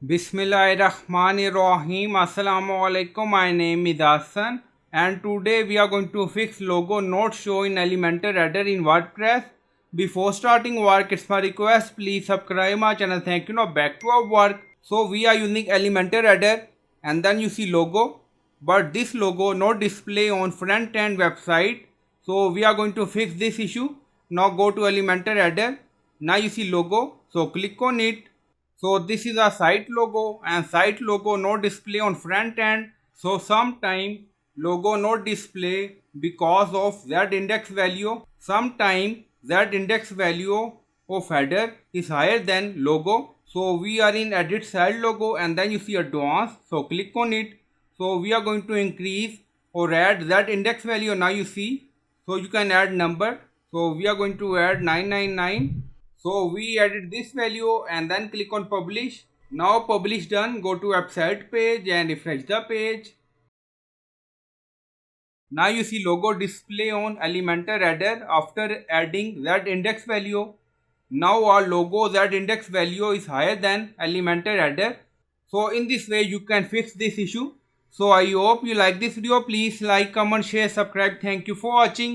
Bismillahirrahmanirrahim. Assalamu alaikum. My name is Hassan and today we are going to fix logo not show in Elementor header in WordPress. Before starting work, it's my request, please subscribe my channel. Thank you. Now back to our work. So we are using Elementor header and then you see logo, but this logo not display on front end website. So we are going to fix this issue. Now go to Elementor header. Now you see logo. So click on it. So this is a site logo and site logo no display on front end. So sometime logo not display because of that index value. Sometime that index value of header is higher than logo. So we are in edit site logo and then you see advanced. So click on it. So we are going to increase or add that index value. Now you see. So you can add number. So we are going to add 999. So we added this value and then click on publish. Now publish done, go to website page and refresh the page. Now you see logo display on Elementor header after adding that index value. Now our logo that index value is higher than Elementor header. So in this way you can fix this issue. So I hope you like this video. Please like, comment, share, subscribe. Thank you for watching.